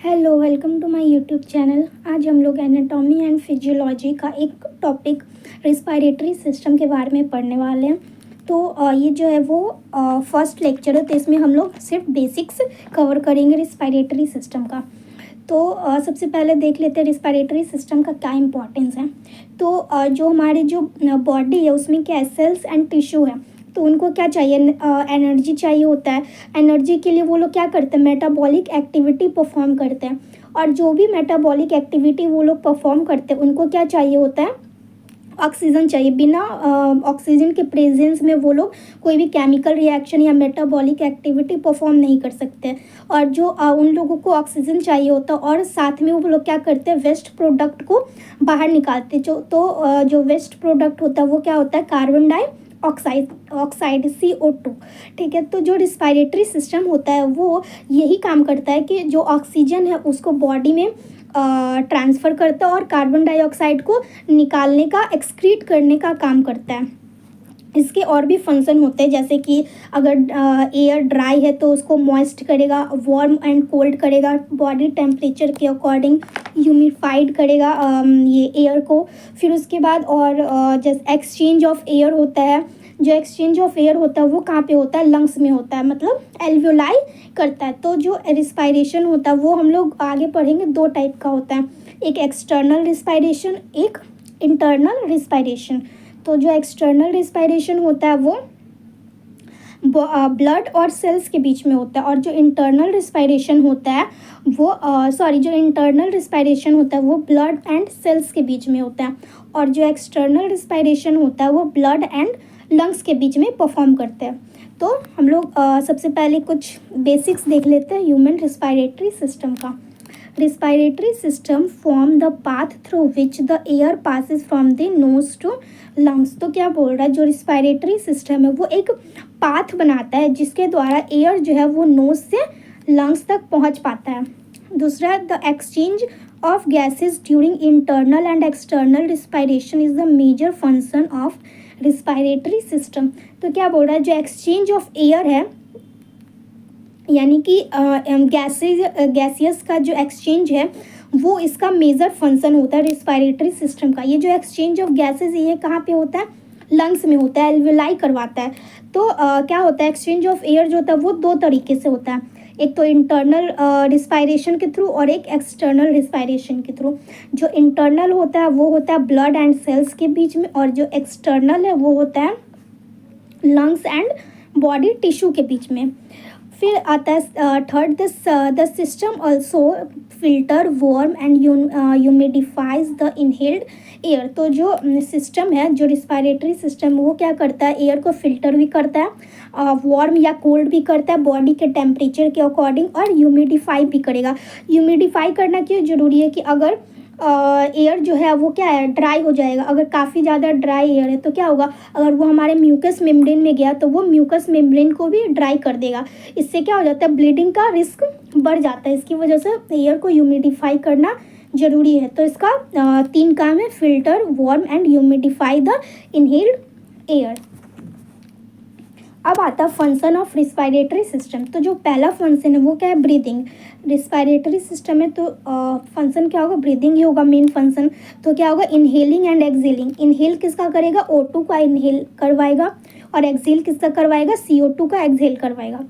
Hello, welcome to my YouTube channel. आज हम लोग एनाटॉमी एंड फिजियोलॉजी का एक टॉपिक रिस्पायरेटरी सिस्टम के बारे में पढ़ने वाले हैं। तो ये जो है वो फर्स्ट लेक्चर है, तो इसमें हम लोग सिर्फ बेसिक्स कवर करेंगे रिस्पायरेटरी सिस्टम का। तो सबसे पहले देख लेते हैं रिस्पायरेटरी सिस्टम का क्या इम्पोर्टेंस है। तो जो हमारी जो बॉडी है उसमें क्या है, सेल्स एंड टिश्यू है। तो उनको क्या चाहिए, एनर्जी चाहिए होता है। एनर्जी के लिए वो लोग क्या करते हैं, मेटाबॉलिक एक्टिविटी परफॉर्म करते हैं। और जो भी मेटाबॉलिक एक्टिविटी वो लोग परफॉर्म करते हैं उनको क्या चाहिए होता है, ऑक्सीजन चाहिए। बिना ऑक्सीजन के प्रेजेंस में वो लोग कोई भी केमिकल रिएक्शन या मेटाबॉलिक एक्टिविटी परफॉर्म नहीं कर सकते। और जो उन लोगों को ऑक्सीजन चाहिए होता है और साथ में वो लोग क्या करते हैं, वेस्ट प्रोडक्ट को बाहर निकालते। जो वेस्ट प्रोडक्ट होता है वो क्या होता है, कार्बन ऑक्साइड CO2। ठीक है, तो जो रिस्पायरेटरी सिस्टम होता है वो यही काम करता है कि जो ऑक्सीजन है उसको बॉडी में ट्रांसफ़र करता है और कार्बन डाइऑक्साइड को निकालने का, एक्सक्रीट करने का काम करता है। इसके और भी फंक्शन होते हैं, जैसे कि अगर एयर ड्राई है तो उसको मॉइस्ट करेगा, वार्म एंड कोल्ड करेगा, बॉडी टेम्परेचर के अकॉर्डिंग ह्यूमिडिफाइड करेगा ये एयर को। फिर उसके बाद और जैसे एक्सचेंज ऑफ एयर होता है। जो एक्सचेंज ऑफ एयर होता है वो कहाँ पे होता है, लंग्स में होता है, मतलब एल्वियोलाई करता है। तो जो रिस्पायरेशन होता है वो हम लोग आगे पढ़ेंगे, दो टाइप का होता है, एक एक्सटर्नल रिस्पायरेशन, एक इंटरनल रिस्पायरेशन। तो जो एक्सटर्नल रिस्पायरेशन होता है वो ब्लड और सेल्स के बीच में होता है। और जो इंटरनल रिस्पायरेशन होता है जो इंटरनल रिस्पायरेशन होता है वो ब्लड एंड सेल्स के बीच में होता है। और जो एक्सटर्नल रिस्पायरेशन होता है वो ब्लड एंड लंग्स के बीच में परफॉर्म करते हैं। तो हम लोग सबसे पहले कुछ बेसिक्स देख लेते हैं ह्यूमन रिस्पायरेटरी सिस्टम का। Respiratory system form the path through which the air passes from the nose to lungs। तो क्या बोल रहा है, जो रिस्पायरेटरी सिस्टम है वो एक पाथ बनाता है जिसके द्वारा एयर जो है वो नोज से लंग्स तक पहुंच पाता है। दूसरा, the exchange of gases during internal and external respiration is the major function of respiratory system. तो क्या बोल रहा है, जो एक्सचेंज ऑफ एयर है यानी कि गैसियस का जो एक्सचेंज है वो इसका मेजर फंक्शन होता है रिस्पायरेटरी सिस्टम का। ये जो एक्सचेंज ऑफ गैसेस ये कहाँ पे होता है, लंग्स में होता है, एल्वियोलाई करवाता है। तो क्या होता है, एक्सचेंज ऑफ एयर जो होता है वो दो तरीके से होता है, एक तो इंटरनल रिस्पायरेशन के थ्रू और एक एक्सटर्नल रिस्पायरेशन के थ्रू। जो इंटरनल होता है वो होता है ब्लड एंड सेल्स के बीच में, और जो एक्सटर्नल है वो होता है लंग्स एंड बॉडी टिश्यू के बीच में। फिर आता है third, the system also filter, warm and humidifies the inhaled air. तो जो सिस्टम है, जो रिस्पायरेटरी सिस्टम वो क्या करता है, एयर को फिल्टर भी करता है, वार्म या कोल्ड भी करता है बॉडी के टेम्परेचर के अकॉर्डिंग, और ह्यूमिडिफाई भी करेगा। ह्यूमिडिफाई करना क्यों ज़रूरी है कि अगर एयर जो है वो क्या है, ड्राई हो जाएगा। अगर काफ़ी ज़्यादा ड्राई एयर है तो क्या होगा, अगर वो हमारे म्यूकस मेम्ब्रेन में गया तो वो म्यूकस मेम्ब्रेन को भी ड्राई कर देगा। इससे क्या हो जाता है, ब्लीडिंग का रिस्क बढ़ जाता है। इसकी वजह से एयर को ह्यूमिडिफाई करना ज़रूरी है। तो इसका 3 काम है, filter, warm and humidify the inhaled air. अब आता है फंक्शन ऑफ रिस्पायरेटरी सिस्टम। तो जो पहला फंक्शन है वो क्या है, ब्रीदिंग। रिस्पायरेटरी सिस्टम में तो फंक्शन क्या होगा, ब्रीदिंग ही होगा मेन फंक्शन। तो क्या होगा, इनहेलिंग एंड एक्सहेलिंग। इनहेल किसका करेगा, O2 का इनहेल करवाएगा, और एक्सहेल किसका करवाएगा, CO2 का एक्सहेल करवाएगा।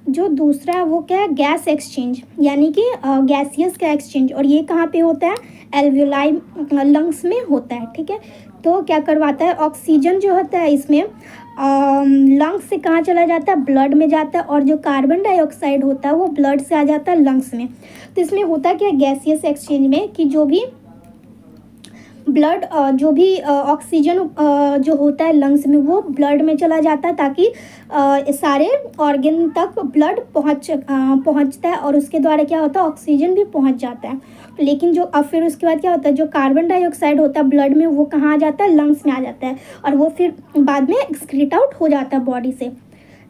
जो दूसरा है वो क्या है, गैस एक्सचेंज, यानी कि गैसियस का एक्सचेंज। और ये कहाँ पे होता है, एल्वियोलाई लंग्स में होता है। ठीक है, तो क्या करवाता है, ऑक्सीजन जो होता है इसमें लंग्स से कहाँ चला जाता है, ब्लड में जाता है, और जो कार्बन डाइऑक्साइड होता है वो ब्लड से आ जाता है लंग्स में। तो इसमें होता क्या है, गैसियस एक्सचेंज में कि जो भी ब्लड जो भी ऑक्सीजन जो होता है लंग्स में वो ब्लड में चला जाता है, ताकि सारे ऑर्गन तक ब्लड पहुंचता है, और उसके द्वारा क्या होता है, ऑक्सीजन भी पहुंच जाता है। लेकिन जो अब फिर उसके बाद क्या होता है, जो कार्बन डाइऑक्साइड होता है ब्लड में वो कहाँ आ जाता है, लंग्स में आ जाता है, और वो फिर बाद में एक्सक्रीट आउट हो जाता है बॉडी से।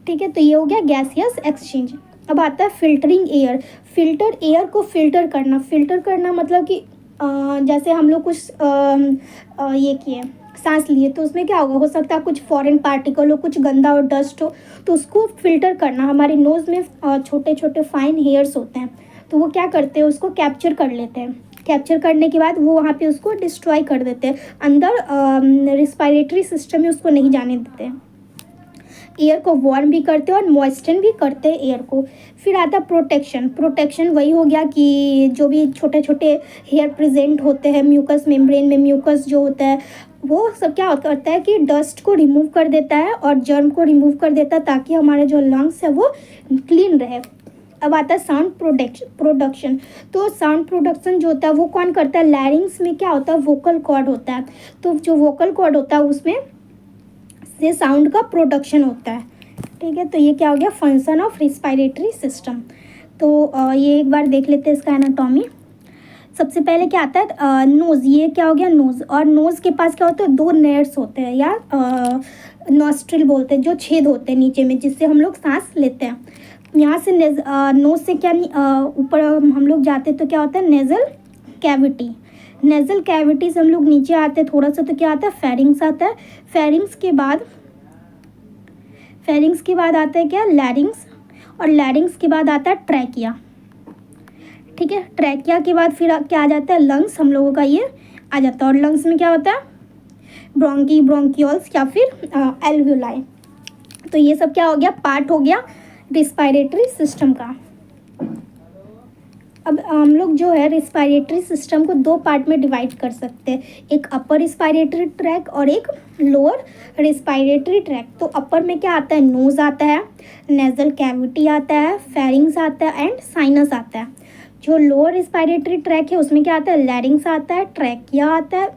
ठीक है, तो ये हो गया गैसियस एक्सचेंज। अब आता है फिल्टरिंग एयर। फिल्टर एयर को फिल्टर करना मतलब कि जैसे हम लोग कुछ ये किए, सांस लिए, तो उसमें क्या होगा, हो सकता है कुछ फॉरेन पार्टिकल हो, कुछ गंदा और डस्ट हो, तो उसको फिल्टर करना। हमारे नोज़ में छोटे छोटे फाइन हेयर्स होते हैं, तो वो क्या करते हैं, उसको कैप्चर कर लेते हैं। कैप्चर करने के बाद वो वहाँ पे उसको डिस्ट्रॉय कर देते हैं, अंदर रिस्पायरेटरी सिस्टम में उसको नहीं जाने देते हैं। एयर को वार्म भी करते हैं और मॉइस्चन भी करते हैं एयर को। फिर आता है प्रोटेक्शन। प्रोटेक्शन वही हो गया कि जो भी छोटे छोटे हेयर प्रेजेंट होते हैं म्यूकस मेम्ब्रेन में, म्यूकस जो होता है वो सब क्या करता है कि डस्ट को रिमूव कर देता है और जर्म को रिमूव कर देता है, ताकि हमारे जो लंग्स है वो क्लीन रहे। अब आता है साउंड प्रोडक्शन। तो साउंड प्रोडक्शन जो होता है वो कौन करता है, लैरिंग्स में क्या होता है, वोकल कॉर्ड होता है। तो जो वोकल कॉर्ड होता है उसमें से साउंड का प्रोडक्शन होता है। ठीक है, तो ये क्या हो गया, फंक्शन ऑफ रिस्पायरेटरी सिस्टम। तो ये एक बार देख लेते हैं इसका एनाटॉमी। सबसे पहले क्या आता है, नोज़। ये क्या हो गया, नोज़। और नोज़ के पास क्या होता है, दो नेयर्स होते हैं या नॉस्ट्रिल बोलते हैं, जो छेद होते हैं नीचे में, जिससे हम लोग सांस लेते हैं। यहाँ से नोज़ से क्या ऊपर हम लोग जाते तो क्या होता है, नेज़ल कैविटी। नेज़ल कैविटी से हम लोग नीचे आते हैं थोड़ा सा तो क्या आता है, फेरिंग्स आता है। फेरिंग्स के बाद आता है क्या, लैरिंग्स। और लैरिंग्स के बाद आता है ट्रैकिया। ठीक है, ट्रैकिया के बाद फिर क्या आ जाता है, लंग्स हम लोगों का ये आ जाता है। और लंग्स में क्या होता है, ब्रोंकियोल्स या फिर एल्वियोलाई। तो ये सब क्या हो गया, पार्ट हो गया रिस्पायरेटरी सिस्टम का। अब हम लोग जो है रिस्पायरेटरी सिस्टम को दो पार्ट में डिवाइड कर सकते हैं, एक अपर रिस्पायरेटरी ट्रैक और एक लोअर रिस्पायरेटरी ट्रैक। तो अपर में क्या आता है, नोज़ आता है, नेज़ल कैविटी आता है, फेरिंग्स आता है एंड साइनस आता है। जो लोअर रिस्पायरेटरी ट्रैक है उसमें क्या आता है, लैरिंग्स आता है, ट्रैकिया आता है,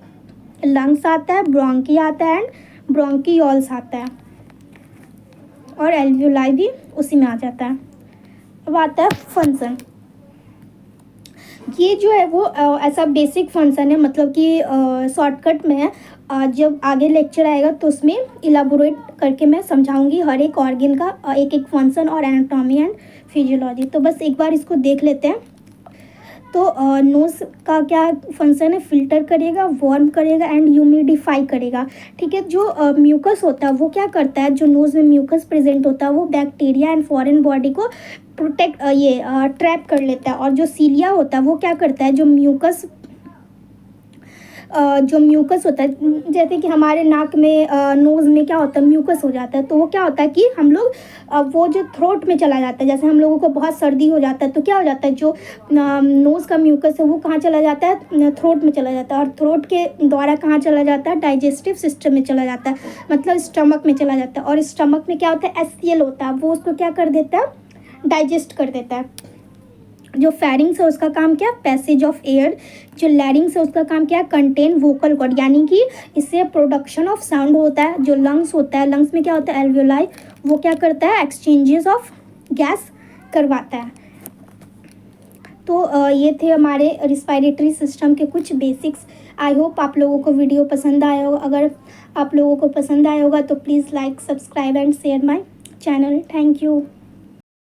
लंग्स आता है, ब्रोंकी आता है एंड ब्रोंकियोल्स आता है, और एल्वियोलाई भी उसी में आ जाता है। अब आता है फंक्शन। ये जो है वो ऐसा बेसिक फंक्शन है, मतलब कि शॉर्टकट में है। जब आगे लेक्चर आएगा तो उसमें इलाबोरेट करके मैं समझाऊंगी हर एक ऑर्गन का एक एक फंक्शन और एनाटॉमी एंड फिजियोलॉजी। तो बस एक बार इसको देख लेते हैं। तो नोज़ का क्या फंक्शन है, फिल्टर करेगा, वार्म करेगा एंड ह्यूमिडिफाई करेगा। ठीक है, जो म्यूकस होता है वो क्या करता है, जो नोज़ में म्यूकस प्रेजेंट होता है वो बैक्टीरिया एंड फॉरेन बॉडी को प्रोटेक्ट ट्रैप कर लेता है। और जो सीलिया होता है वो क्या करता है, जो म्यूकस होता है, जैसे कि हमारे नाक में नोज़ में क्या होता है, म्यूकस हो जाता है। तो वो क्या होता है कि हम लोग वो जो थ्रोट में चला जाता है, जैसे हम लोगों को बहुत सर्दी हो जाता है तो क्या हो जाता है, जो नोज़ का म्यूकस है वो कहाँ चला जाता है, थ्रोट में चला जाता है। और थ्रोट के द्वारा कहाँ चला जाता है, डाइजेस्टिव सिस्टम में चला जाता है, मतलब स्टमक में चला जाता है। और स्टमक में क्या होता है, एससीएल होता है, वो उसको क्या कर देता है, डाइजेस्ट कर देता है। जो फेरिंग्स है उसका काम क्या, पैसेज ऑफ एयर। जो लैरिंग्स है उसका काम क्या, कंटेन वोकल कॉर्ड, यानी कि इससे प्रोडक्शन ऑफ साउंड होता है। जो लंग्स होता है, लंग्स में क्या होता है, एल्वियोलाई, वो क्या करता है, एक्सचेंजेस ऑफ गैस करवाता है। तो ये थे हमारे रिस्पायरेटरी सिस्टम के कुछ बेसिक्स। आई होप आप लोगों को वीडियो पसंद आया होगा। अगर आप लोगों को पसंद आया होगा तो please like, subscribe and share my channel. Thank you.